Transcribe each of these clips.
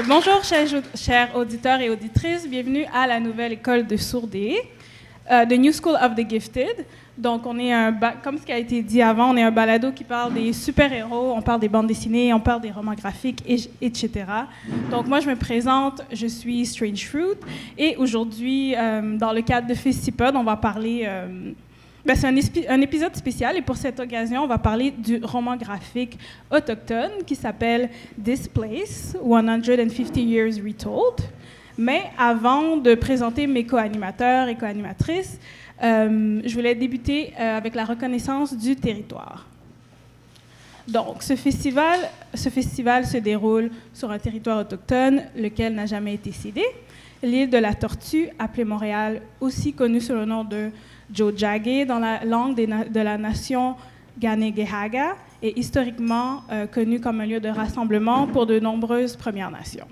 Bonjour, chers auditeurs et auditrices. Bienvenue à la nouvelle école de Sourdé, The New School of the Gifted. Donc, on est comme ce qui a été dit avant, on est un balado qui parle des super-héros, on parle des bandes dessinées, on parle des romans graphiques, etc. Donc, moi, je me présente, je suis Strange Fruit. Et aujourd'hui, dans le cadre de Festipod, on va parler... c'est un épisode spécial et pour cette occasion, on va parler du roman graphique autochtone qui s'appelle This Place, 150 Years Retold. Mais avant de présenter mes co-animateurs et co-animatrices, je voulais débuter avec la reconnaissance du territoire. Donc, ce festival se déroule sur un territoire autochtone, lequel n'a jamais été cédé. L'île de la Tortue, appelée Montréal, aussi connue sous le nom de Tiohtià:ke dans la langue de la nation Kanien'kehá:ka, est historiquement connue comme un lieu de rassemblement pour de nombreuses Premières Nations.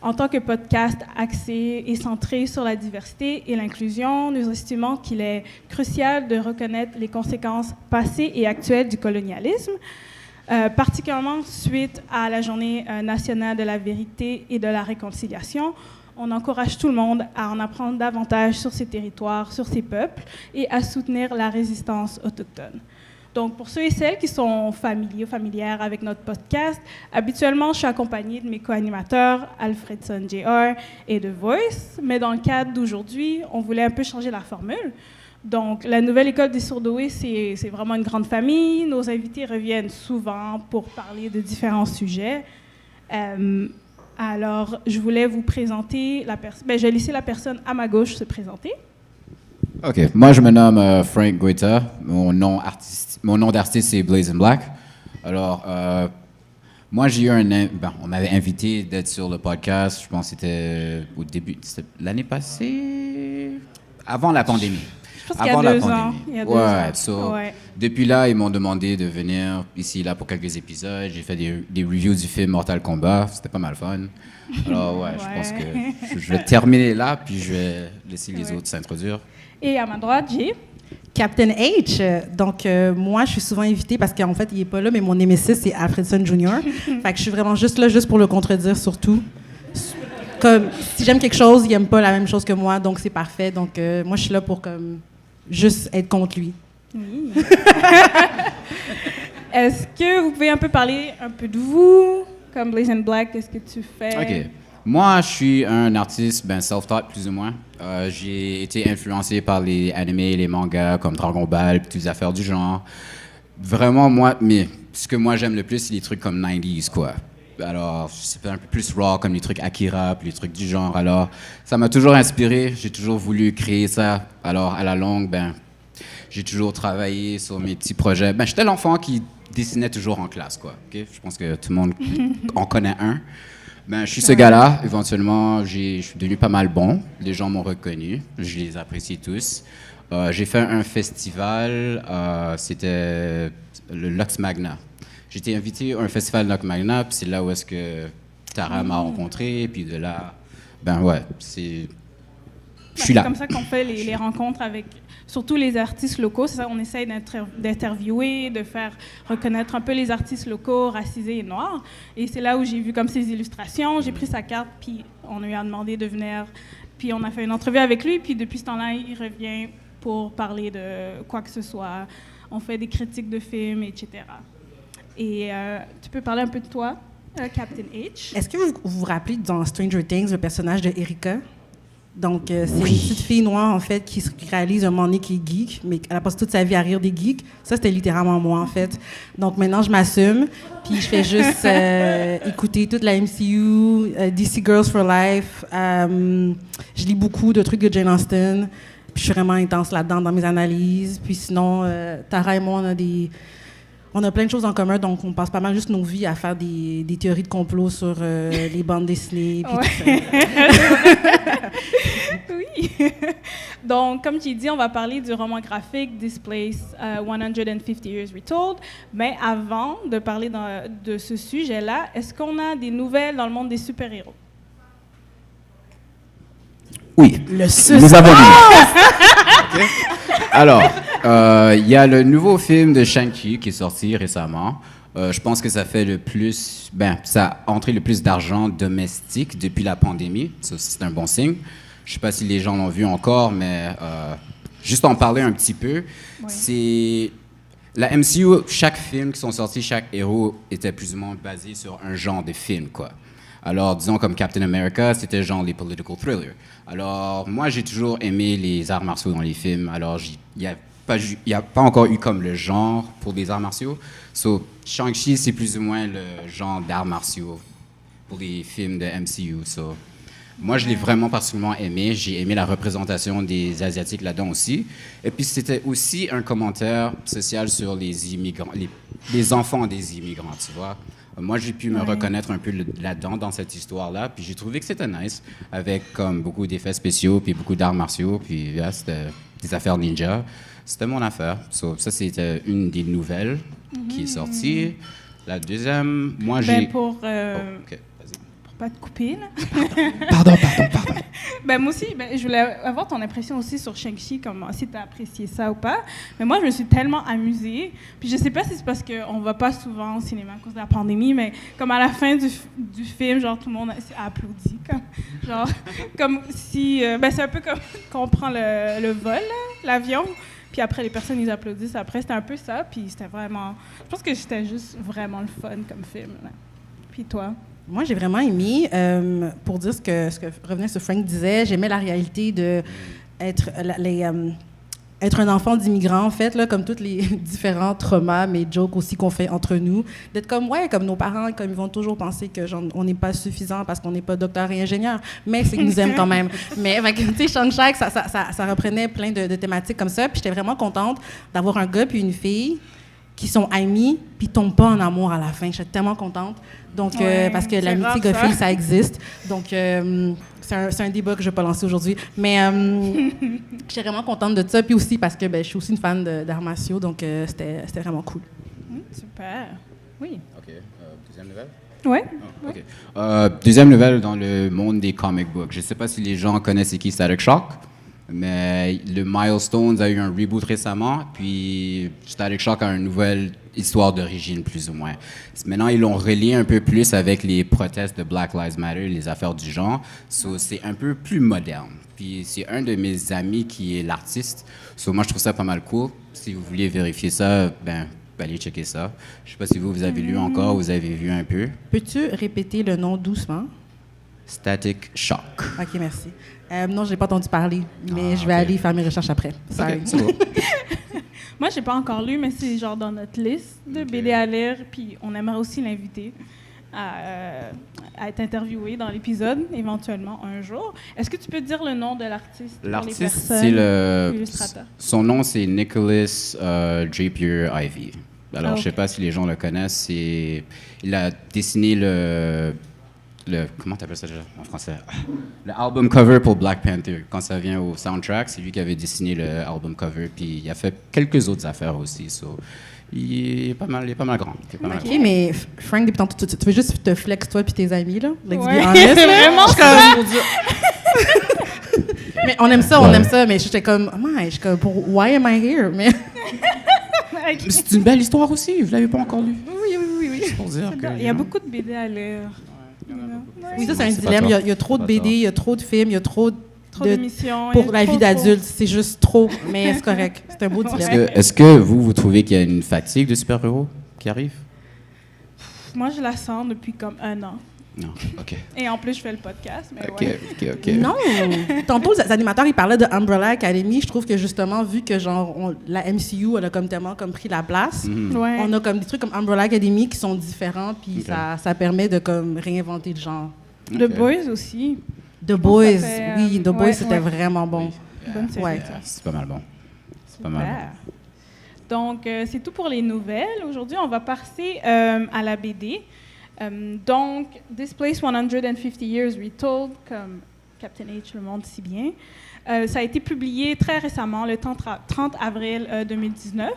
En tant que podcast axé et centré sur la diversité et l'inclusion, nous estimons qu'il est crucial de reconnaître les conséquences passées et actuelles du colonialisme, particulièrement suite à la Journée nationale de la vérité et de la réconciliation. On encourage tout le monde à en apprendre davantage sur ces territoires, sur ces peuples et à soutenir la résistance autochtone. Donc, pour ceux et celles qui sont familières avec notre podcast, habituellement, je suis accompagnée de mes co-animateurs, Alfredson Jr. et The Voice, mais dans le cadre d'aujourd'hui, on voulait un peu changer la formule. Donc, la nouvelle école des Sourdoués, c'est vraiment une grande famille. Nos invités reviennent souvent pour parler de différents sujets. Alors, je voulais vous présenter la personne. Je vais laisser la personne à ma gauche se présenter. OK. Moi, je me nomme Frank Guetta. Mon nom d'artiste, c'est Blaze in Black. Alors, moi, j'ai eu on m'avait invité d'être sur le podcast. Je pense que c'était au début... C'était l'année passée? Avant la pandémie. Je pense qu'il y a 2 ans. Il y a 2 ans. Ouais. Depuis là, ils m'ont demandé de venir ici, là, pour quelques épisodes. J'ai fait des reviews du film Mortal Kombat. C'était pas mal fun. Alors, je pense que je vais terminer là, puis je vais laisser les autres s'introduire. Et à ma droite, j'ai... Captain H. Donc, moi, je suis souvent invitée parce qu'en fait, il n'est pas là, mais mon némésis, c'est Alfredson Jr. Fait que je suis vraiment juste là, juste pour le contredire, surtout. Comme, si j'aime quelque chose, il n'aime pas la même chose que moi, donc c'est parfait. Donc, moi, je suis là pour juste être contre lui. Oui. Est-ce que vous pouvez un peu parler un peu de vous? Comme Blaze in Black, qu'est-ce que tu fais? OK. Moi, je suis un artiste self-taught, plus ou moins. J'ai été influencé par les animés, les mangas, comme Dragon Ball, puis toutes les affaires du genre. Vraiment, ce que moi j'aime le plus, c'est les trucs comme 90s, quoi. Alors, c'est un peu plus raw, comme les trucs Akira, puis les trucs du genre. Alors, ça m'a toujours inspiré. J'ai toujours voulu créer ça. Alors, à la longue, j'ai toujours travaillé sur mes petits projets. J'étais l'enfant qui dessinait toujours en classe, quoi. Okay? Je pense que tout le monde en connaît un. Je suis ce gars-là. Éventuellement, je suis devenu pas mal bon. Les gens m'ont reconnu. Je les apprécie tous. J'ai fait un festival. C'était le Lux Magna. J'ai été invité à un festival Lux Magna, puis c'est là où est-ce que Tara m'a rencontré. Puis de là, je suis là. C'est comme ça qu'on fait les rencontres avec surtout les artistes locaux. C'est ça, on essaye d'interviewer, de faire reconnaître un peu les artistes locaux, racisés et noirs. Et c'est là où j'ai vu comme ces illustrations. J'ai pris sa carte, puis on lui a demandé de venir. Puis on a fait une entrevue avec lui. Puis depuis ce temps-là, il revient pour parler de quoi que ce soit. On fait des critiques de films, etc. Et tu peux parler un peu de toi, Captain H. Est-ce que vous vous rappelez dans Stranger Things le personnage de Erika? Donc, c'est une petite fille noire, en fait, qui réalise un moment donné qui est geek, mais elle a passé toute sa vie à rire des geeks. Ça, c'était littéralement moi, en fait. Donc, maintenant, je m'assume, puis je fais juste écouter toute la MCU, DC Girls for Life. Je lis beaucoup de trucs de Jane Austen, puis je suis vraiment intense là-dedans dans mes analyses. Puis sinon, Tara et moi, on a plein de choses en commun, donc on passe pas mal juste nos vies à faire des théories de complot sur les bandes dessinées. Puis tout ça. Oui. Donc, comme j'ai dit, on va parler du roman graphique This Place, 150 Years Retold. Mais avant de parler de ce sujet-là, est-ce qu'on a des nouvelles dans le monde des super-héros? Oui. Nous avons okay. Alors, il y a le nouveau film de Shang-Chi qui est sorti récemment. Je pense que ça fait le plus, ça a entré le plus d'argent domestique depuis la pandémie. Ça, c'est un bon signe. Je sais pas si les gens l'ont vu encore, mais juste en parler un petit peu, c'est la MCU. Chaque film qui sont sortis, chaque héros était plus ou moins basé sur un genre de film, quoi. Alors, disons comme Captain America, c'était genre les political thrillers. Alors, moi, j'ai toujours aimé les arts martiaux dans les films. Alors, il n'y a pas encore eu comme le genre pour des arts martiaux. So, Shang-Chi, c'est plus ou moins le genre d'arts martiaux pour les films de MCU. So, moi, je l'ai vraiment particulièrement aimé. J'ai aimé la représentation des Asiatiques là-dedans aussi. Et puis, c'était aussi un commentaire social sur les immigrants, les enfants des immigrants, tu vois. Moi, j'ai pu me reconnaître un peu là-dedans, dans cette histoire-là. Puis j'ai trouvé que c'était nice, avec comme beaucoup d'effets spéciaux, puis beaucoup d'arts martiaux, puis c'était des affaires ninja. C'était mon affaire. So, ça, c'était une des nouvelles qui est sortie. La deuxième, moi, j'ai... Pour OK, vas-y. pas te couper, là. Pardon. Moi aussi, je voulais avoir ton impression aussi sur Shang-Chi, comme si tu as apprécié ça ou pas. Mais moi, je me suis tellement amusée. Puis je sais pas si c'est parce qu'on va pas souvent au cinéma à cause de la pandémie, mais comme à la fin du film, genre tout le monde a applaudi. Comme si... c'est un peu comme quand on prend le vol, là, l'avion. Puis après, les personnes, ils applaudissent. Après, c'était un peu ça. Puis c'était vraiment... Je pense que c'était juste vraiment le fun comme film, là. Puis toi? Moi, j'ai vraiment aimé, pour dire ce que revenait sur Frank disait, j'aimais la réalité de être un enfant d'immigrant, en fait, là, comme tous les différents traumas, mais jokes aussi qu'on fait entre nous, d'être comme nos parents, comme ils vont toujours penser que genre, on n'est pas suffisant parce qu'on n'est pas docteur et ingénieur, mais c'est qu'ils nous aiment quand même. Mais, tu sais, Shang-Chi, ça reprenait plein de thématiques comme ça, puis j'étais vraiment contente d'avoir un gars puis une fille qui sont amis, puis tombent pas en amour à la fin. J'étais tellement contente. Donc, parce que l'amitié gars-fille, ça existe. Donc, c'est un débat que je vais pas lancer aujourd'hui. Mais j'étais vraiment contente de ça. Puis aussi parce que je suis aussi une fan d'arts martiaux. Donc, c'était vraiment cool. Super. Oui. OK. Deuxième nouvelle? Oui. Oh, OK. Deuxième nouvelle dans le monde des comic books. Je sais pas si les gens connaissent c'est qui Static Shock. Mais le Milestones a eu un reboot récemment, puis Static Shock a une nouvelle histoire d'origine, plus ou moins. Maintenant, ils l'ont relié un peu plus avec les protestes de Black Lives Matter, les affaires du genre. So, c'est un peu plus moderne. Puis c'est un de mes amis qui est l'artiste. So, moi, je trouve ça pas mal cool. Si vous vouliez vérifier ça, allez checker ça. Je sais pas si vous avez lu encore, vous avez vu un peu. Peux-tu répéter le nom doucement? Static Shock. OK, merci. Non, je n'ai pas entendu parler, mais je vais aller faire mes recherches après. Sorry. Okay, c'est bon. Moi, je n'ai pas encore lu, mais c'est genre dans notre liste de BD à lire, puis on aimerait aussi l'inviter à être interviewé dans l'épisode, éventuellement, un jour. Est-ce que tu peux dire le nom de l'artiste? L'artiste, c'est l'illustrateur. Son nom, c'est Nicholas Drapier Ivy. Alors, je ne sais pas si les gens le connaissent. Il a dessiné comment t'appelles ça déjà en français? Le album cover pour Black Panther. Quand ça vient au soundtrack, c'est lui qui avait dessiné le album cover. Puis il a fait quelques autres affaires aussi. So, il est pas mal grand. OK, mais Frank, depuis tantôt, tu veux juste te flex toi puis tes amis, là? Ouais, c'est vraiment ça! Mais on aime ça, mais j'étais comme, why am I here? Mais c'est une belle histoire aussi, vous l'avez pas encore lu. Oui. C'est pour dire que, il y a beaucoup de BD à lire. Oui, ça, c'est un dilemme. Il y a trop de BD, il y a trop de films, il y a trop d'émissions. Pour la vie d'adulte, c'est juste trop, mais c'est correct. C'est un beau dilemme. Est-ce que vous trouvez qu'il y a une fatigue de super-héros qui arrive? Moi, je la sens depuis comme 1 an. Non, OK. Et en plus, je fais le podcast, mais OK. Non! Tantôt, les animateurs, ils parlaient de Umbrella Academy. Je trouve que, justement, vu que, genre, la MCU, elle a comme tellement comme pris la place, on a comme des trucs comme Umbrella Academy qui sont différents, puis ça permet de, comme, réinventer le genre. The Boys aussi. The Boys, oui. The Boys, c'était vraiment bon. Oui. Bonne série, c'est pas mal bon. Donc, c'est tout pour les nouvelles. Aujourd'hui, on va passer à la BD. Donc, This Place 150 Years Retold, comme Captain H le montre si bien, ça a été publié très récemment, le 30 avril 2019.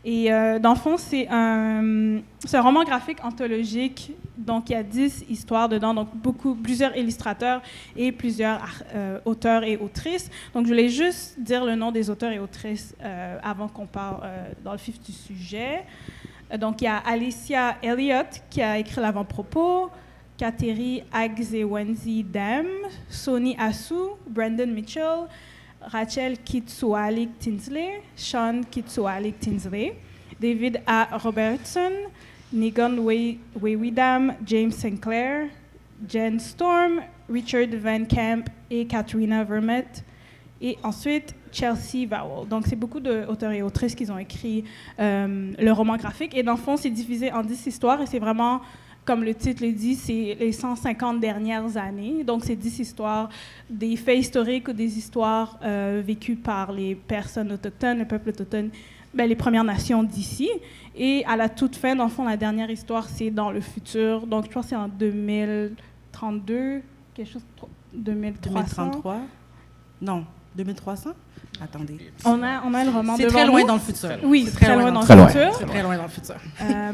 Et dans le fond, c'est un roman graphique anthologique. Donc, il y a 10 histoires dedans, donc plusieurs illustrateurs et plusieurs auteurs et autrices. Donc, je voulais juste dire le nom des auteurs et autrices avant qu'on parte dans le vif du sujet. Donc, il y a Alicia Elliott qui a écrit l'avant-propos, Kateri Agzewenzi Dem, Soni Asu, Brandon Mitchell, Rachel Kitsualik-Tinsley, Sean Kitsualik-Tinsley, David A. Robertson, Negan Weywidam, James Sinclair, Jen Storm, Richard Van Camp et Katrina Vermette. Et ensuite, Chelsea Vowell. Donc, c'est beaucoup d'auteurs et autrices qui ont écrit le roman graphique. Et dans le fond, c'est divisé en 10 histoires et c'est vraiment, comme le titre le dit, c'est les 150 dernières années. Donc, c'est 10 histoires, des faits historiques ou des histoires vécues par les personnes autochtones, le peuple autochtone, les Premières Nations d'ici. Et à la toute fin, dans le fond, la dernière histoire, c'est dans le futur. Donc, je pense que c'est en 2032, quelque chose, 2300. 2033? Non, 2300? Attendez. On a le roman C'est devant très loin nous. dans le futur. Oui, c'est très loin dans le Très loin. futur. C'est très loin dans le futur.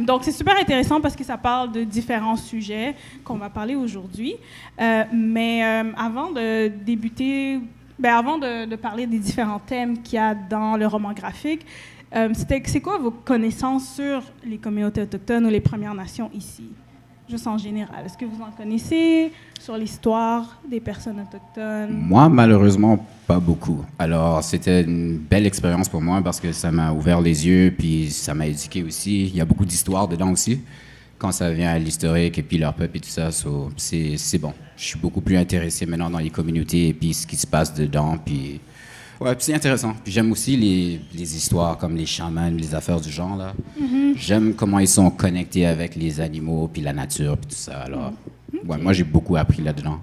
Donc, c'est super intéressant parce que ça parle de différents sujets qu'on va parler aujourd'hui. Mais avant de débuter, avant de parler des différents thèmes qu'il y a dans le roman graphique, c'est quoi vos connaissances sur les communautés autochtones ou les Premières Nations ici? Juste en général. Est-ce que vous en connaissez sur l'histoire des personnes autochtones? Moi, malheureusement, pas beaucoup. Alors, c'était une belle expérience pour moi parce que ça m'a ouvert les yeux, puis ça m'a éduqué aussi. Il y a beaucoup d'histoires dedans aussi, quand ça vient à l'historique et puis leur peuple et tout ça. C'est bon. Je suis beaucoup plus intéressé maintenant dans les communautés et puis ce qui se passe dedans. Puis, ouais, puis c'est intéressant. Puis j'aime aussi les histoires comme les chamans, les affaires du genre, là. J'aime comment ils sont connectés avec les animaux, puis la nature, puis tout ça. Alors, ouais, moi, j'ai beaucoup appris là-dedans.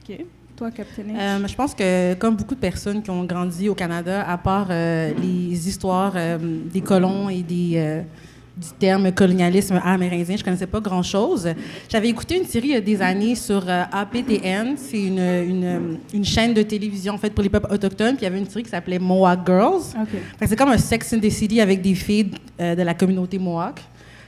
OK. Toi, Capitaine H? Je pense que, comme beaucoup de personnes qui ont grandi au Canada, à part les histoires des colons et du terme colonialisme amérindien, je connaissais pas grand-chose. J'avais écouté une série il y a des années sur APTN. C'est une chaîne de télévision en fait pour les peuples autochtones. Puis il y avait une série qui s'appelait Mohawk Girls. OK. Fait que c'est comme un Sex and the City avec des filles de la communauté Mohawk.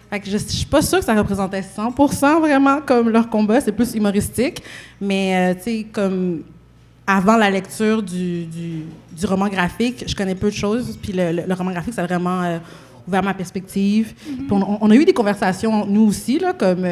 Fait que je suis pas sûre que ça représentait 100% vraiment comme leur combat. C'est plus humoristique. Mais tu sais, comme avant la lecture du roman graphique, je connais peu de choses. Puis le roman graphique, ça a vraiment ouvert ma perspective. Puis on a eu des conversations, nous aussi, là, comme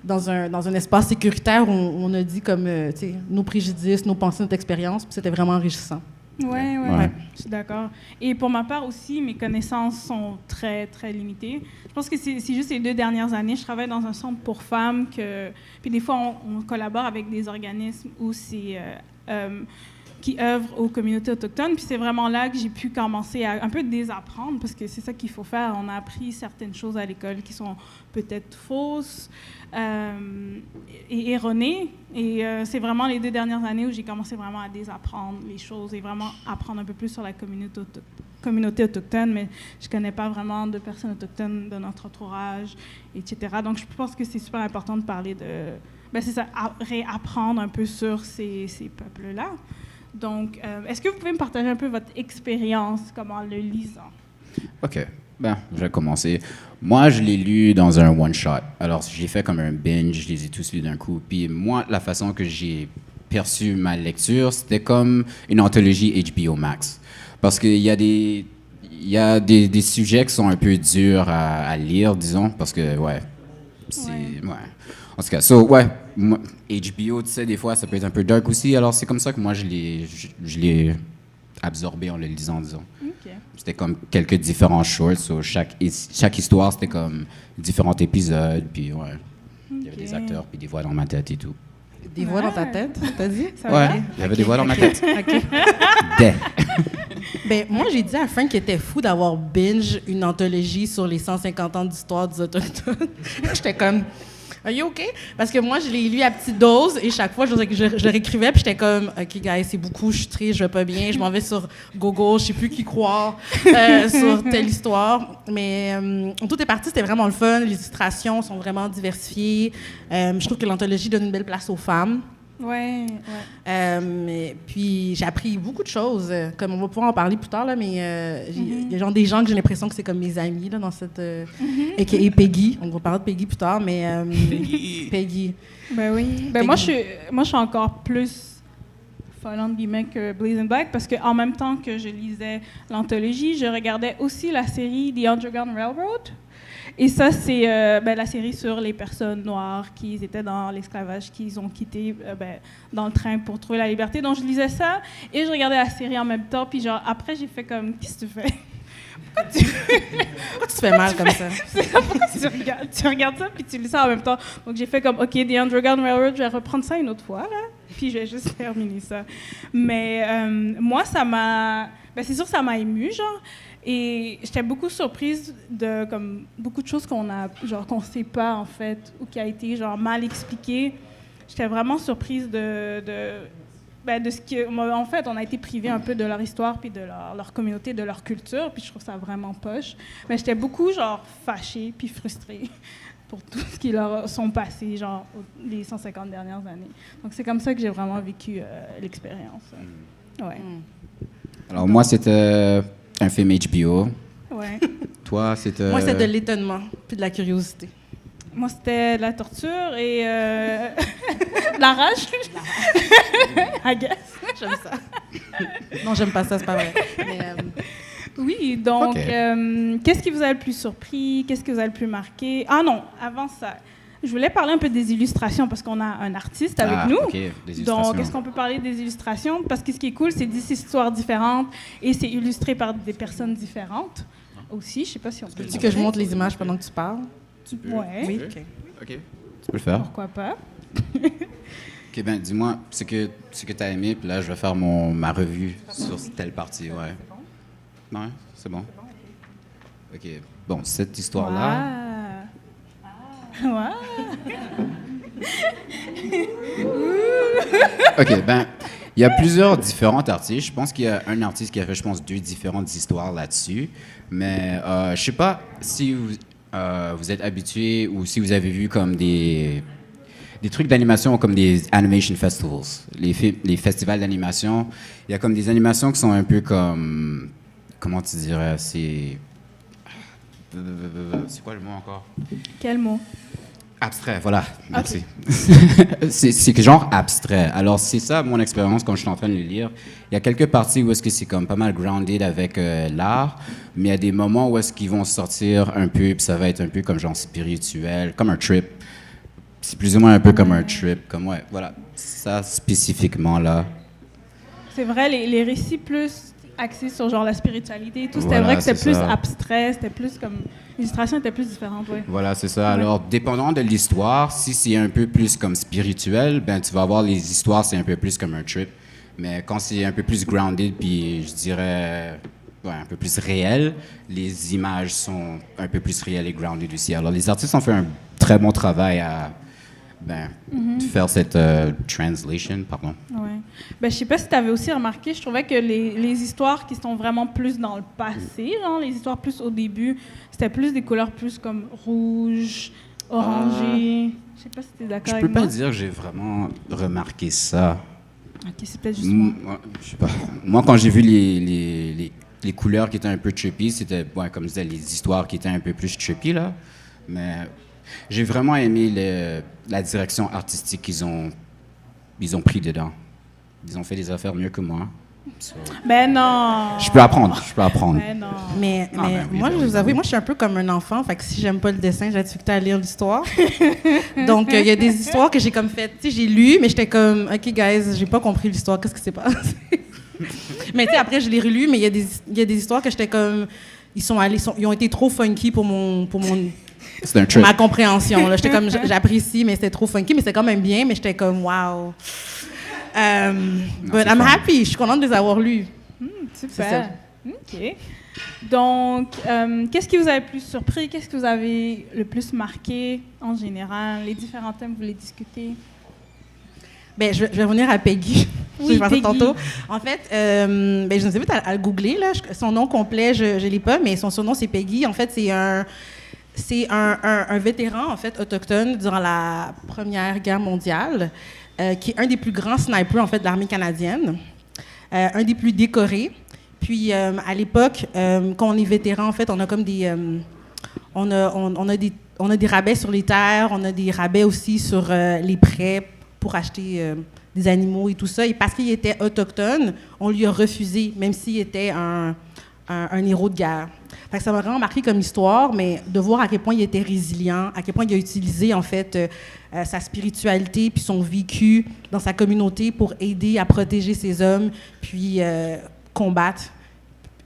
dans un espace sécuritaire où on a dit comme, tu sais, nos préjudices, nos pensées, notre expérience. Puis c'était vraiment enrichissant. Ouais. Ouais. Je suis d'accord. Et pour ma part aussi, mes connaissances sont très, très limitées. Je pense que c'est juste les 2 dernières années. Je travaille dans un centre pour femmes puis des fois, on collabore avec des organismes où c'est qui œuvrent aux communautés autochtones. Puis c'est vraiment là que j'ai pu commencer à un peu désapprendre, parce que c'est ça qu'il faut faire. On a appris certaines choses à l'école qui sont peut-être fausses et erronées. Et c'est vraiment les 2 dernières années où j'ai commencé vraiment à désapprendre les choses et vraiment apprendre un peu plus sur la communauté autochtone, mais je ne connais pas vraiment de personnes autochtones de notre entourage, etc. Donc, je pense que c'est super important de parler de... c'est ça, réapprendre un peu sur ces peuples-là. Donc, est-ce que vous pouvez me partager un peu votre expérience comme en le lisant? OK. Je vais commencer. Moi, je l'ai lu dans un one-shot. Alors, j'ai fait comme un binge, je les ai tous lus d'un coup. Puis moi, la façon que j'ai perçu ma lecture, c'était comme une anthologie HBO Max. Parce qu'il y a des sujets qui sont un peu durs à lire, disons, parce que, ouais. En tout cas, moi, HBO, tu sais, des fois, ça peut être un peu dark aussi. Alors, c'est comme ça que moi, je l'ai absorbé en le lisant, disons. OK. C'était comme quelques différents shorts. Chaque histoire, c'était comme différents épisodes. Puis, ouais, il y avait des acteurs, puis des voix dans ma tête et tout. Des voix dans ta tête, t'as dit? Ça va bien? Il y avait des voix dans ma tête. OK. Des. Moi, j'ai dit à Frank qu'il était fou d'avoir binge une anthologie sur les 150 ans d'histoire des Autochtones. J'étais comme... Are you OK? Parce que moi, je l'ai lu à petite dose et chaque fois, je le réécrivais puis j'étais comme, OK, guys, c'est beaucoup, je suis triste, je vais pas bien, je m'en vais sur Google, je sais plus qui croire sur telle histoire. Mais tout est parti, c'était vraiment le fun. Les illustrations sont vraiment diversifiées. Je trouve que l'anthologie donne une belle place aux femmes. Ouais. Puis j'ai appris beaucoup de choses, comme on va pouvoir en parler plus tard, là, mais il y a des gens que j'ai l'impression que c'est comme mes amis là, dans cette... a.k.a. Peggy, on va parler de Peggy plus tard, mais Peggy. Ben oui. Moi, je suis encore plus folle, entre guillemets, que Blazing Black, parce qu'en même temps que je lisais l'anthologie, je regardais aussi la série The Underground Railroad. Et ça, c'est la série sur les personnes noires qui étaient dans l'esclavage, qu'ils ont quitté dans le train pour trouver la liberté. Donc, je lisais ça et je regardais la série en même temps. Puis, genre, après, j'ai fait comme, qu'est-ce que tu fais? Pourquoi tu te fais mal comme ça? Pourquoi tu regardes ça puis tu lis ça en même temps? Donc, j'ai fait comme, OK, The Underground Railroad, je vais reprendre ça une autre fois, là. Puis, je vais juste terminer ça. Mais moi, ça m'a... c'est sûr que ça m'a émue, genre. Et j'étais beaucoup surprise de comme beaucoup de choses qu'on sait pas en fait ou qui a été genre mal expliqué. J'étais vraiment surprise de ce que en fait on a été privés un peu de leur histoire puis de leur communauté, de leur culture, puis je trouve ça vraiment poche. Mais j'étais beaucoup genre fâchée puis frustrée pour tout ce qui leur sont passés genre les 150 dernières années. Donc c'est comme ça que j'ai vraiment vécu l'expérience. Ouais. Alors moi c'était un film HBO. Ouais. Toi, c'était... Moi, c'est de l'étonnement puis de la curiosité. Moi, c'était de la torture et de la rage. I guess. J'aime ça. Non, j'aime pas ça, c'est pas vrai. Mais, oui, donc, Okay. Qu'est-ce qui vous a le plus surpris? Qu'est-ce qui vous a le plus marqué? Ah non, avant ça, je voulais parler un peu des illustrations parce qu'on a un artiste avec nous. Okay, des illustrations. Donc, est-ce qu'on peut parler des illustrations? Parce que ce qui est cool, c'est 10 histoires différentes et c'est illustré par des personnes différentes aussi. Je sais pas si on peut... veux-tu que je montre les images pendant que tu parles? Ouais. Oui, OK. OK. Tu peux le faire. Pourquoi pas? OK, ben dis-moi ce que tu as aimé, puis là, je vais faire ma revue sur telle partie, ouais. Ouais, c'est bon. OK. Bon, cette histoire-là... Ouais. OK, ben, il y a plusieurs différents artistes. Je pense qu'il y a un artiste qui a fait, je pense, 2 différentes histoires là-dessus. Mais je sais pas si vous êtes habitué ou si vous avez vu comme des trucs d'animation comme des animation festivals. Les festivals d'animation, il y a comme des animations qui sont un peu comme... Comment tu dirais? C'est quoi le mot encore? Quel mot? Abstrait, voilà. Merci. Okay. c'est genre abstrait. Alors, c'est ça mon expérience quand je suis en train de le lire. Il y a quelques parties où est-ce que c'est comme pas mal grounded avec l'art, mais il y a des moments où est-ce qu'ils vont sortir un peu, puis ça va être un peu comme genre spirituel, comme un trip. C'est plus ou moins un peu comme un trip. Comme, ouais, voilà. Ça, spécifiquement, là. C'est vrai, les récits plus axés sur genre la spiritualité et tout, c'était Voilà, vrai que c'était c'est plus ça. abstrait, c'était plus comme... L'illustration était plus différente, oui. Voilà, c'est ça. Alors, dépendant de l'histoire, si c'est un peu plus comme spirituel, ben tu vas avoir les histoires, c'est un peu plus comme un trip. Mais quand c'est un peu plus grounded, puis je dirais un peu plus réel, les images sont un peu plus réelles et grounded aussi. Alors, les artistes ont fait un très bon travail à faire cette translation, pardon. Ouais. Ben, je sais pas si tu avais aussi remarqué, je trouvais que les histoires qui sont vraiment plus dans le passé, genre, les histoires plus au début, c'était plus des couleurs plus comme rouge, orangé. Je sais pas si tu es d'accord Je avec peux moi. pas dire que j'ai vraiment remarqué ça. Ok, c'est peut-être juste moi. Je sais pas. Moi, quand j'ai vu les couleurs qui étaient un peu trippy, c'était, comme je disais, les histoires qui étaient un peu plus trippy, là. Mais j'ai vraiment aimé la direction artistique qu'ils ont pris dedans. Ils ont fait des affaires mieux que moi. So, Ben non! je peux apprendre. Ben non! Mais oui, moi, ben je oui, vous avoue, ben moi, je suis un peu comme un enfant. Fait que si j'aime pas le dessin, j'ai la difficulté à lire l'histoire. Donc, il y a des histoires que j'ai comme faites. Tu sais, j'ai lu, mais j'étais comme, OK, guys, j'ai pas compris l'histoire. Qu'est-ce qui s'est passé? Mais tu sais, après, je l'ai relu, mais il y a des histoires que j'étais comme, ils ont été trop funky pour c'est un trip. ma compréhension. Là. J'étais comme, j'apprécie, mais c'était trop funky, mais c'était quand même bien, mais j'étais comme, wow. But I'm happy. Je suis contente de les avoir lus. Super. OK. Donc, qu'est-ce qui vous a le plus surpris? Qu'est-ce que vous avez le plus marqué en général? Les différents thèmes que vous voulez discuter? Ben, je vais revenir à Peggy. Oui, je pensais Peggy. tantôt. En fait, je vous invite à le googler. Là. Son nom complet, je ne l'ai pas, mais son surnom, c'est Peggy. En fait, c'est un vétéran, en fait, autochtone durant la Première Guerre mondiale, qui est un des plus grands snipers, en fait, de l'armée canadienne, un des plus décorés. Puis, à l'époque, quand on est vétéran, en fait, on a comme on a des rabais sur les terres, on a des rabais aussi sur les prêts pour acheter des animaux et tout ça. Et parce qu'il était autochtone, on lui a refusé, même s'il était un un héros de guerre. Fait que ça m'a vraiment marqué comme histoire, mais de voir à quel point il était résilient, à quel point il a utilisé en fait sa spiritualité puis son vécu dans sa communauté pour aider à protéger ses hommes, puis combattre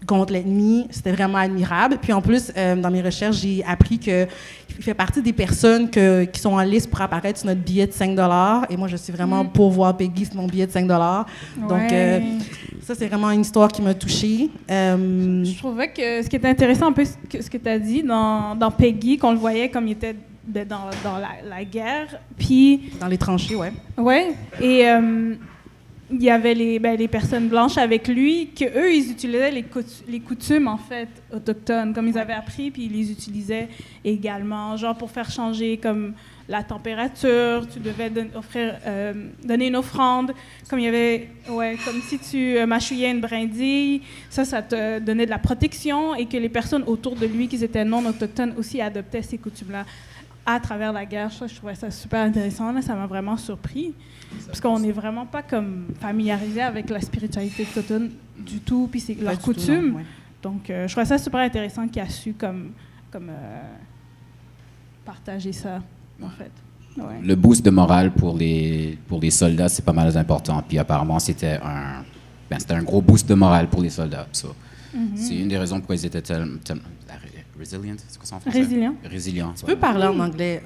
contre l'ennemi. C'était vraiment admirable. Puis en plus, dans mes recherches, j'ai appris qu'il fait partie des personnes qui sont en liste pour apparaître sur notre billet de 5 $. Et moi, je suis vraiment pour voir Peggy sur mon billet de 5 $. Donc, ça, c'est vraiment une histoire qui m'a touchée. Je trouvais que ce qui était intéressant, un peu ce que tu as dit dans Peggy, qu'on le voyait comme il était dans la guerre. Puis, dans les tranchées, ouais. Ouais. Et il y avait les personnes blanches avec lui, qu'eux, ils utilisaient les coutumes, en fait, autochtones, comme ils avaient appris, puis ils les utilisaient également, genre pour faire changer comme la température, tu devais donner une offrande, comme il y avait, comme si tu mâchouillais une brindille, ça te donnait de la protection, et que les personnes autour de lui, qui étaient non autochtones, aussi adoptaient ces coutumes-là à travers la guerre. Je trouvais ça super intéressant, là, ça m'a vraiment surpris. Parce qu'on n'est vraiment pas comme familiarisé avec la spiritualité autochtone du tout, puis c'est leur coutume. Donc, je trouvais ça super intéressant qu'il a su comme partager ça, en fait. Ouais. Le boost de morale pour les soldats, c'est pas mal important. Puis apparemment, c'était un gros boost de morale pour les soldats. So, c'est une des raisons pourquoi ils étaient tellement resilient, c'est quoi ça en français? Résilient. Tu peux parler en anglais.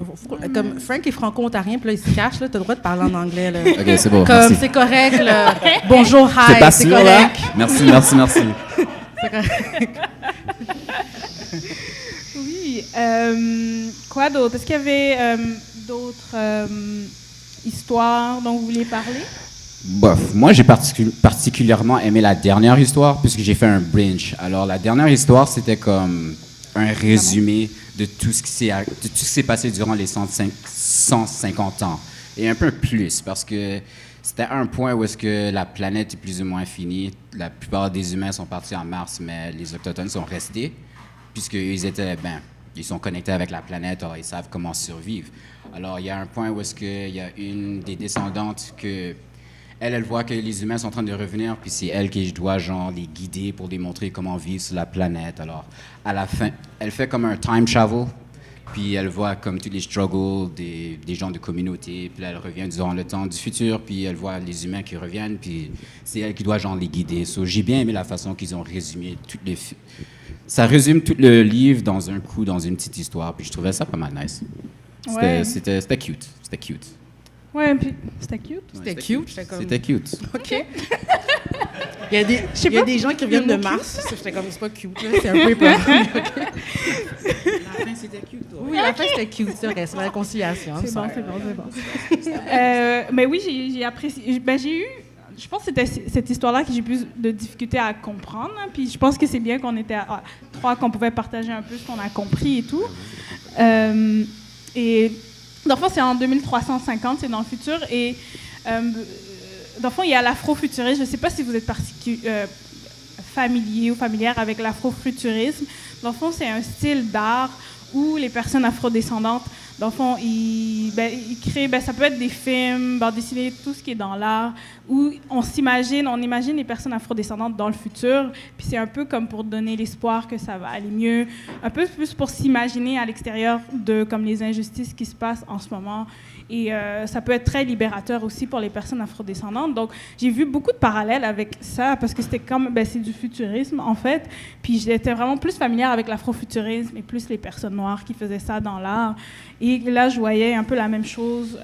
Comme Frank est franco-ontarien, puis là, il se cache, là, t'as le droit de parler en anglais, là. OK, c'est bon. Comme, c'est correct, là. Bonjour, hi, c'est pas c'est sûr, correct. Là? Merci. C'est correct. Oui. Quoi d'autre? Est-ce qu'il y avait d'autres histoires dont vous vouliez parler? Bof. Moi, j'ai particulièrement aimé la dernière histoire, puisque j'ai fait un binge. Alors, la dernière histoire, c'était comme un résumé de tout ce qui s'est passé durant les 150 ans. Et un peu plus, parce que c'était un point où est-ce que la planète est plus ou moins finie. La plupart des humains sont partis en Mars, mais les Autochtones sont restés, puisqu'ils ils sont connectés avec la planète, alors ils savent comment survivre. Alors, il y a un point où est-ce qu'il y a une des descendantes que... Elle voit que les humains sont en train de revenir, puis c'est elle qui doit, les guider pour les montrer comment vivre sur la planète. Alors, à la fin, elle fait comme un time travel, puis elle voit comme tous les struggles des gens de communauté, puis là, elle revient durant le temps du futur, puis elle voit les humains qui reviennent, puis c'est elle qui doit, les guider. So, j'ai bien aimé la façon qu'ils ont résumé ça résume tout le livre dans un coup, dans une petite histoire, puis je trouvais ça pas mal nice. C'était cute. C'était cute. Ouais, puis c'était cute. C'était cute. C'était cute. OK. Il y a des gens qui reviennent de Mars. J'étais comme, c'est pas cute, là. C'est un peu épeurant. La fin, c'était cute. Toi. Oui, la fin, c'était cute. C'est vrai, c'est la réconciliation. C'est bon. Mais oui, j'ai apprécié. J'ai eu... Je pense que c'était cette histoire-là que j'ai plus de difficulté à comprendre. Hein, puis je pense que c'est bien qu'on était à trois, qu'on pouvait partager un peu ce qu'on a compris et tout. Et... Dans le fond, c'est en 2350, c'est dans le futur. Et dans le fond, il y a l'afrofuturisme. Je ne sais pas si vous êtes familier ou familière avec l'afrofuturisme. Dans le fond, c'est un style d'art où les personnes afrodescendantes, dans le fond, ils créent, ça peut être des films, bande dessinée, tout ce qui est dans l'art, où on imagine les personnes afrodescendantes dans le futur, puis c'est un peu comme pour donner l'espoir que ça va aller mieux, un peu plus pour s'imaginer à l'extérieur de comme les injustices qui se passent en ce moment. Et ça peut être très libérateur aussi pour les personnes afrodescendantes. Donc, j'ai vu beaucoup de parallèles avec ça, parce que c'était comme, c'est du futurisme, en fait. Puis j'étais vraiment plus familière avec l'afrofuturisme et plus les personnes noires qui faisaient ça dans l'art. Et là, je voyais un peu la même chose.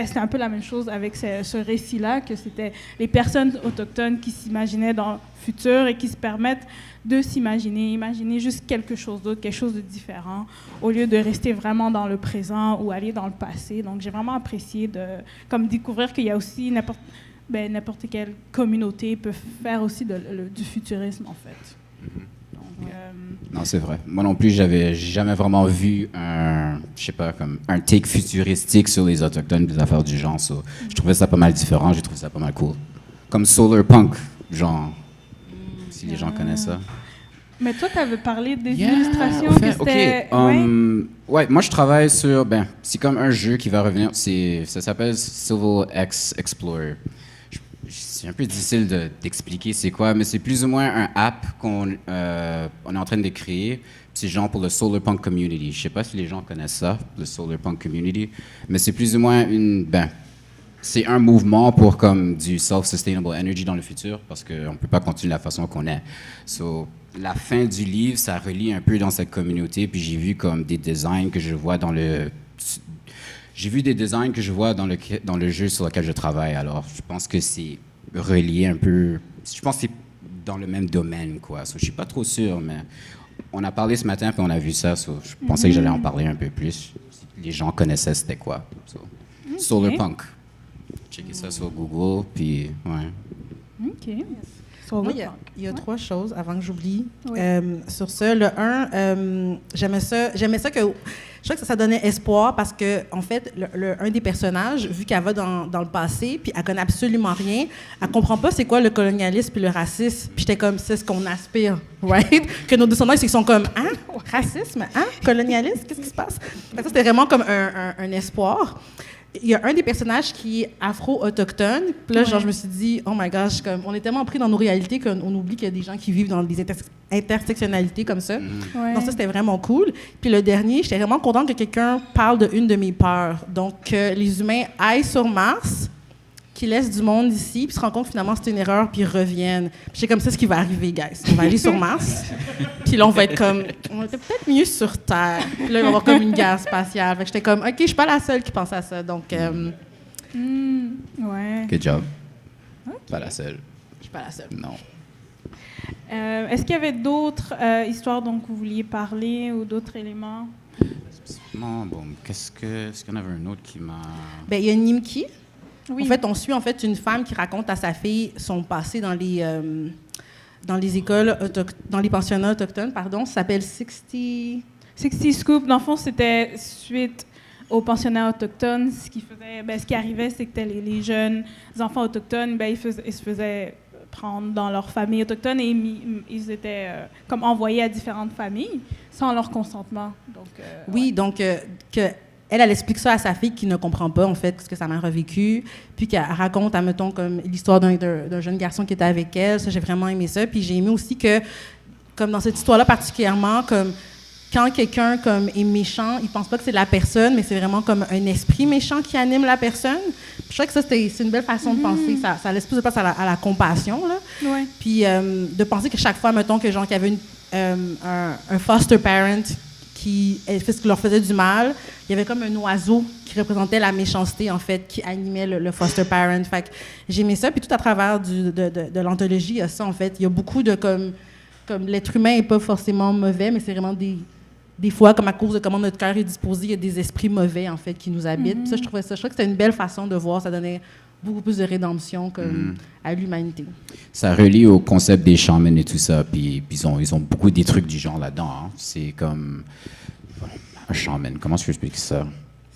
C'était un peu la même chose avec ce récit-là, que c'était les personnes autochtones qui s'imaginaient dans le futur et qui se permettent de imaginer juste quelque chose d'autre, quelque chose de différent, au lieu de rester vraiment dans le présent ou aller dans le passé. Donc, j'ai vraiment apprécié de découvrir qu'il y a aussi n'importe quelle communauté peut faire aussi du futurisme, en fait. Donc, non, c'est vrai. Moi non plus, j'avais jamais vraiment vu un take futuristique sur les Autochtones, des affaires du genre. So, je trouvais ça pas mal différent, j'ai trouvé ça pas mal cool. Comme Solar Punk, si les gens connaissent ça. Mais toi, tu avais parlé des illustrations. Moi, je travaille sur... c'est comme un jeu qui va revenir. Ça s'appelle Civil X Explorer. C'est un peu difficile d'expliquer c'est quoi, mais c'est plus ou moins un app qu'on on est en train de créer. C'est genre pour le Solar Punk Community. Je sais pas si les gens connaissent ça, le Solar Punk Community, mais c'est plus ou moins c'est un mouvement pour comme du self-sustainable energy dans le futur parce qu'on peut pas continuer de la façon qu'on est. So, la fin du livre, ça relie un peu dans cette communauté, puis j'ai vu comme des designs que je vois dans le dans le jeu sur lequel je travaille. Alors, je pense que c'est relié un peu. Je pense que c'est dans le même domaine, quoi. So, je suis pas trop sûr, mais on a parlé ce matin, puis on a vu ça. So, je pensais que j'allais en parler un peu plus. Les gens connaissaient c'était quoi. So, Solar Punk. Checkez ça sur Google, puis ouais. OK. Moi, il y a 3 choses avant que j'oublie. Oui. Sur ça, le 1, j'aimais ça que... Je crois que ça donnait espoir parce que, en fait, un des personnages, vu qu'elle va dans le passé, puis elle connaît absolument rien, elle comprend pas c'est quoi le colonialisme puis le racisme. Puis j'étais comme, c'est ce qu'on aspire, right? Que nos descendants, ils sont comme, hein? Racisme? Hein? Colonialisme? Qu'est-ce qui se passe? Ça, c'était vraiment comme un espoir. Il y a un des personnages qui est afro-autochtone. Puis là, genre, je me suis dit, oh my gosh, comme, on est tellement pris dans nos réalités qu'on oublie qu'il y a des gens qui vivent dans des intersectionnalités comme ça. Ouais. Donc ça, c'était vraiment cool. Puis le dernier, j'étais vraiment contente que quelqu'un parle d'une de mes peurs. Donc, que les humains aillent sur Mars, qu'ils laissent du monde ici, puis se rendent compte finalement c'était une erreur, puis ils reviennent. Puis c'est comme ça ce qui va arriver, guys. On va aller sur Mars, puis là, on va être comme, on était peut-être mieux sur Terre. Puis là, il va y avoir comme une guerre spatiale. Fait que j'étais comme, OK, je suis pas la seule qui pense à ça. Donc, ouais. Good job. Okay. Pas la seule. Je suis pas la seule. Non. Est-ce qu'il y avait d'autres histoires dont vous vouliez parler ou d'autres éléments? Non, bon, est-ce qu'il y en avait un autre qui m'a... Bien, il y a Nimki. Oui. En fait, on suit une femme qui raconte à sa fille son passé dans les écoles, dans les pensionnats autochtones, pardon. Ça s'appelle 60 Scoop. Dans le fond, c'était suite aux pensionnats autochtones. Ce qui arrivait, c'est que les jeunes enfants autochtones, ils se faisaient prendre dans leur famille autochtone et ils étaient comme envoyés à différentes familles sans leur consentement. Donc, oui, ouais. Donc elle explique ça à sa fille qui ne comprend pas, en fait, ce que sa mère a vécu, puis qu'elle raconte, admettons, comme l'histoire d'un jeune garçon qui était avec elle. Ça, j'ai vraiment aimé ça. Puis j'ai aimé aussi que, comme dans cette histoire-là particulièrement, comme quand quelqu'un comme est méchant, il pense pas que c'est la personne, mais c'est vraiment comme un esprit méchant qui anime la personne. Puis je crois que ça, c'est une belle façon de penser. Ça laisse plus de place à la compassion, là. Ouais. Puis de penser que chaque fois, mettons, que genre qu'il y avait un foster parent qui leur faisait du mal, il y avait comme un oiseau qui représentait la méchanceté, en fait, qui animait le foster parent. Fait que j'aimais ça. Puis tout à travers de l'anthologie, il y a ça, en fait. Il y a beaucoup de comme l'être humain n'est pas forcément mauvais, mais c'est vraiment des fois, comme à cause de comment notre cœur est disposé, il y a des esprits mauvais, en fait, qui nous habitent. Puis ça, je trouvais que c'était une belle façon de voir. Ça donnait beaucoup plus de rédemption à l'humanité. Ça relie au concept des shamans et tout ça. Puis ils ont beaucoup des trucs du genre là-dedans. Hein. C'est comme un shaman. Comment je peux expliquer ça?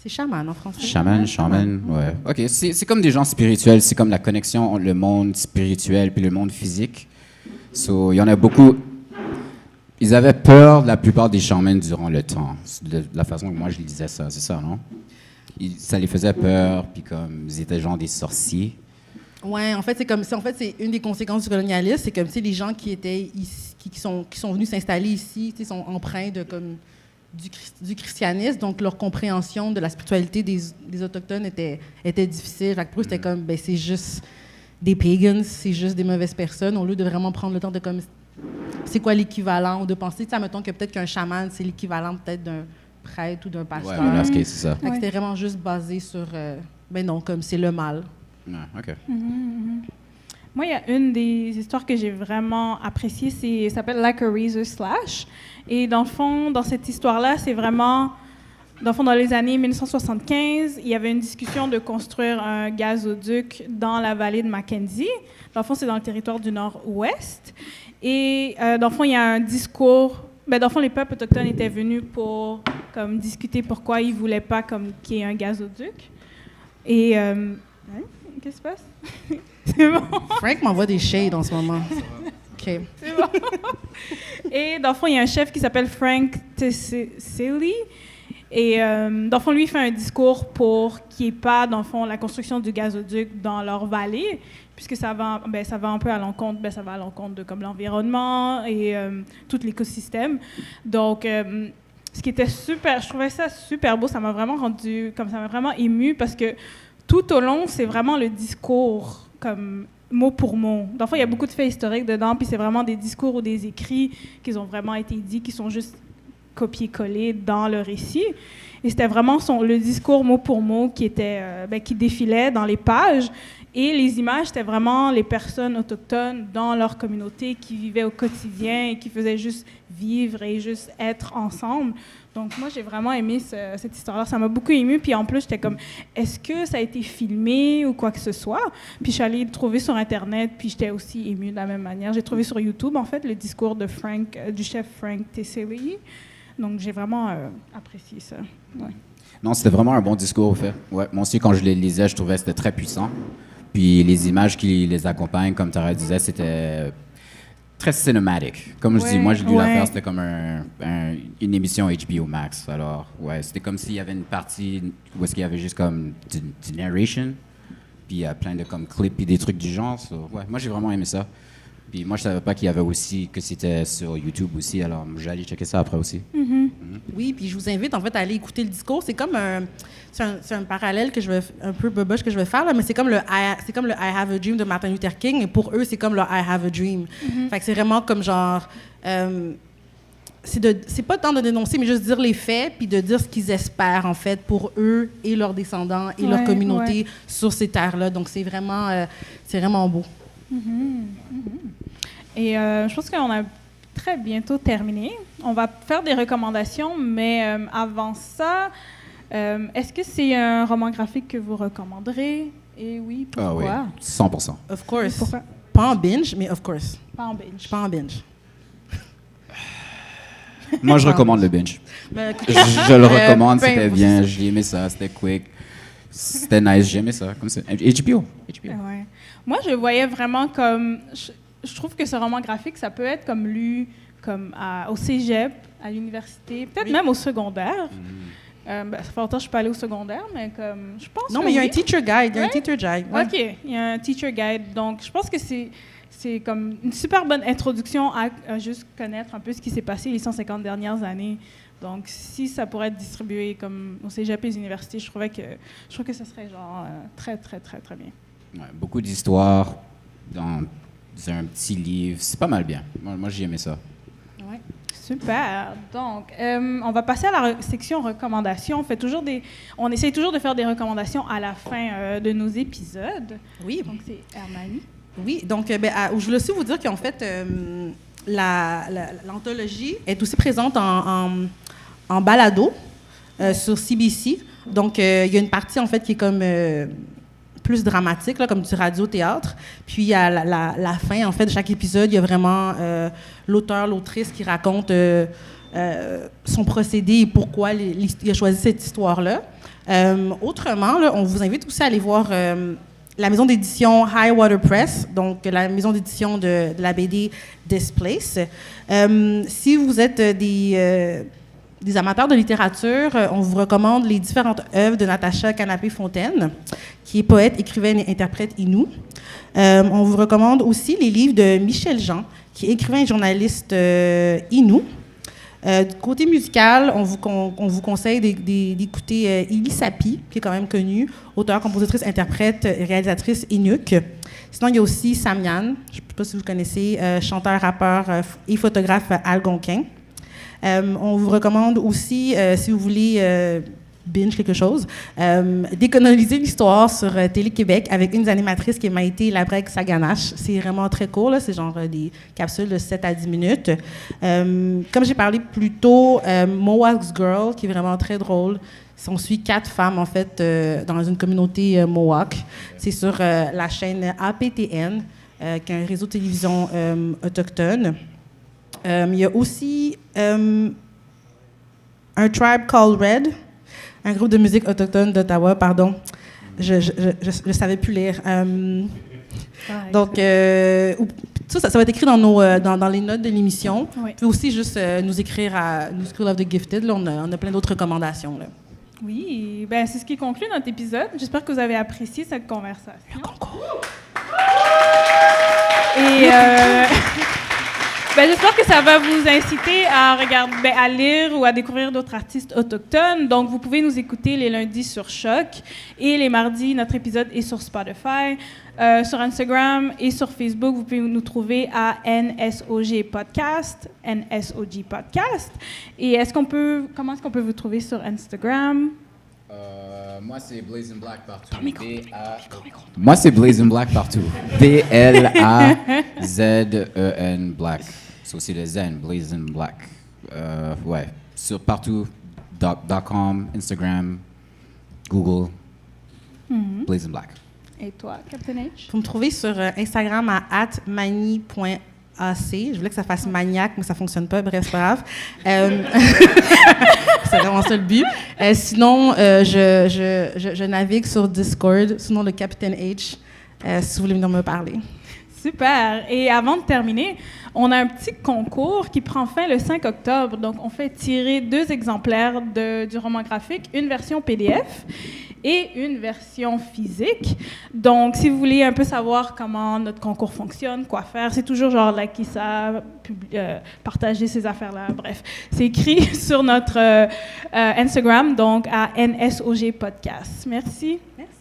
C'est chaman en français. Shaman, ouais. OK, c'est comme des gens spirituels. C'est comme la connexion entre le monde spirituel puis le monde physique. So, il y en a beaucoup... Ils avaient peur, la plupart des shamans, durant le temps. De la façon que moi, je disais ça. C'est ça, non? Ça les faisait peur, puis comme ils étaient genre des sorciers. Ouais, en fait, c'est une des conséquences du colonialisme, c'est comme si les gens qui étaient ici, qui sont venus s'installer ici, sont empreints de comme du christianisme, donc leur compréhension de la spiritualité des autochtones était difficile. Fait que pour eux, c'était comme c'est juste des pagans, c'est juste des mauvaises personnes, au lieu de vraiment prendre le temps de comme c'est quoi l'équivalent, ou de penser, tu sais, mettons que peut-être qu'un chaman, c'est l'équivalent peut-être d'un prêtre ou d'un pasteur. Ouais, c'est ça. Ouais. C'était vraiment juste basé sur, non, comme c'est le mal. Ah, OK. Moi, il y a une des histoires que j'ai vraiment appréciées, ça s'appelle Like a Razor Slash. Et dans le fond, dans cette histoire-là, c'est vraiment... Dans le fond, dans les années 1975, il y avait une discussion de construire un gazoduc dans la vallée de Mackenzie. Dans le fond, c'est dans le territoire du Nord-Ouest. Et dans le fond, il y a un discours... dans le fond, les peuples autochtones étaient venus pour comme, discuter pourquoi ils ne voulaient pas qu'il y ait un gazoduc. Et... qu'est-ce qui se passe? C'est bon. Frank m'envoie des shades en ce moment. OK. C'est bon. Et dans le fond, il y a un chef qui s'appelle Frank Tessili. Et dans le fond, lui, il fait un discours pour qu'il n'y ait pas, dans le fond, la construction du gazoduc dans leur vallée, puisque ça va un peu à l'encontre, ça va à l'encontre de comme l'environnement et tout l'écosystème. Donc, ce qui était super, je trouvais ça super beau, ça m'a vraiment émue parce que tout au long, c'est vraiment le discours comme mot pour mot. Dans le fond, il y a beaucoup de faits historiques dedans, puis c'est vraiment des discours ou des écrits qui ont vraiment été dits, qui sont juste copier-coller dans le récit. Et c'était vraiment le discours mot pour mot qui défilait dans les pages. Et les images, c'était vraiment les personnes autochtones dans leur communauté qui vivaient au quotidien et qui faisaient juste vivre et juste être ensemble. Donc, moi, j'ai vraiment aimé cette histoire-là. Ça m'a beaucoup émue. Puis, en plus, j'étais comme, est-ce que ça a été filmé ou quoi que ce soit? Puis, je suis allée le trouver sur Internet, puis j'étais aussi émue de la même manière. J'ai trouvé sur YouTube, en fait, le discours de du chef Frank Tesseli. Donc, j'ai vraiment apprécié ça. Ouais. Non, c'était vraiment un bon discours, au fait. Ouais, moi aussi, quand je les lisais, je trouvais que c'était très puissant. Puis les images qui les accompagnent, comme Tara disait, c'était très cinématique. Comme je dis, moi, j'ai lu l'affaire, c'était comme une émission HBO Max. Alors, ouais, c'était comme s'il y avait une partie où est-ce qu'il y avait juste comme du narration, puis plein de comme clips et des trucs du genre. So, ouais, moi, j'ai vraiment aimé ça. Puis moi, je savais pas qu'il y avait aussi, que c'était sur YouTube aussi, alors j'allais checker ça après aussi. Oui, puis je vous invite en fait à aller écouter le discours. C'est comme c'est un parallèle que je vais un peu boboche que je vais faire là, mais c'est comme le I Have a Dream de Martin Luther King, et pour eux c'est comme le I Have a Dream. Fait que c'est vraiment comme genre c'est pas tant de dénoncer, mais juste dire les faits, puis de dire ce qu'ils espèrent, en fait, pour eux et leurs descendants et leur communauté sur ces terres-là. Donc, c'est vraiment beau. Et je pense qu'on a très bientôt terminé. On va faire des recommandations, mais avant ça, est-ce que c'est un roman graphique que vous recommanderez? Et oui, pourquoi? Ah oui, 100%. Of course. Pourquoi? Pas en binge, mais of course. Pas en binge. Pas en binge. Moi, je recommande le binge. Je le recommande, c'était bien, j'ai aimé ça, c'était quick, c'était nice, j'ai aimé ça, comme ça. HBO. Ouais. Moi, je voyais vraiment comme... Je trouve que ce roman graphique, ça peut être comme lu comme au cégep, à l'université, peut-être même au secondaire. Ça fait longtemps que je suis pas allée au secondaire, mais comme je pense. Non, mais il y a un teacher guide. Il y a un teacher guide. Ouais. OK, il y a un teacher guide. Donc, je pense que c'est comme une super bonne introduction à juste connaître un peu ce qui s'est passé les 150 dernières années. Donc, si ça pourrait être distribué comme au cégep et aux universités, je trouve que ce serait genre très, très, très, très bien. Ouais, beaucoup d'histoires dans un petit livre. C'est pas mal bien. Moi j'ai aimé ça. Ouais. Super. Donc, on va passer à la section recommandations. On essaye toujours de faire des recommandations à la fin de nos épisodes. Oui. Donc, c'est Hermanie. Oui. Donc, je voulais aussi vous dire qu'en fait, l'anthologie est aussi présente en balado sur CBC. Donc, il y a une partie, en fait, qui est comme... plus dramatique, là, comme du radio-théâtre. Puis, à la fin, en fait, de chaque épisode, il y a vraiment l'auteur, l'autrice qui raconte son procédé et pourquoi il a choisi cette histoire-là. Autrement, là, on vous invite aussi à aller voir la maison d'édition Highwater Press, donc la maison d'édition de la BD Displace. Si vous êtes des amateurs de littérature, on vous recommande les différentes œuvres de Natacha Canapé-Fontaine, qui est poète, écrivaine et interprète Innu. On vous recommande aussi les livres de Michel Jean, qui est écrivain et journaliste Innu. Du côté musical, on vous conseille d'écouter Ili Sapi, qui est quand même connue, auteure, compositrice, interprète et réalisatrice Inuk. Sinon, il y a aussi Samian, je ne sais pas si vous connaissez, chanteur, rappeur et photographe algonquin. On vous recommande aussi, si vous voulez binge quelque chose, d'économiser l'histoire sur Télé-Québec avec une des animatrices qui est Maïté Labrec-Saganache. C'est vraiment très court, là, c'est genre des capsules de 7 à 10 minutes. Comme j'ai parlé plus tôt, Mohawk's Girl, qui est vraiment très drôle. On suit 4 femmes, en fait, dans une communauté Mohawk. C'est sur la chaîne APTN, qui est un réseau de télévision autochtone. Il y a aussi un Tribe Called Red, un groupe de musique autochtone d'Ottawa, pardon. Je savais plus lire. Donc, Ça va être écrit dans, dans les notes de l'émission. Oui. Vous pouvez aussi juste nous écrire à New School of the Gifted. Là, on a plein d'autres recommandations. Là. Oui, ben, c'est ce qui conclut notre épisode. J'espère que vous avez apprécié cette conversation. Un concours. Et ben, j'espère que ça va vous inciter à regarder, à lire ou à découvrir d'autres artistes autochtones. Donc, vous pouvez nous écouter les lundis sur Choc et les mardis, notre épisode est sur Spotify, sur Instagram et sur Facebook. Vous pouvez nous trouver à NSOG Podcast, NSOG Podcast. Et comment est-ce qu'on peut vous trouver sur Instagram? Moi, c'est Blazing Black partout. Moi, c'est Blazing Black partout. BLAZEN Black. C'est aussi le Zen, Blazing Black. Ouais, sur partout. .com, Instagram, Google. Blazing Black. Et toi, Captain H? Vous me trouvez sur Instagram à @mani.ac. Je voulais que ça fasse maniaque, mais ça ne fonctionne pas. Bref, c'est pas grave. C'est vraiment ça le but. Sinon, je navigue sur Discord, sous le nom de Captain H, si vous voulez venir me parler. Super. Et avant de terminer, on a un petit concours qui prend fin le 5 octobre. Donc, on fait tirer 2 exemplaires du roman graphique, une version PDF et une version physique. Donc, si vous voulez un peu savoir comment notre concours fonctionne, quoi faire, c'est toujours genre liker ça, partager ces affaires-là. Bref, c'est écrit sur notre Instagram, donc à NSOG Podcast. Merci. Merci.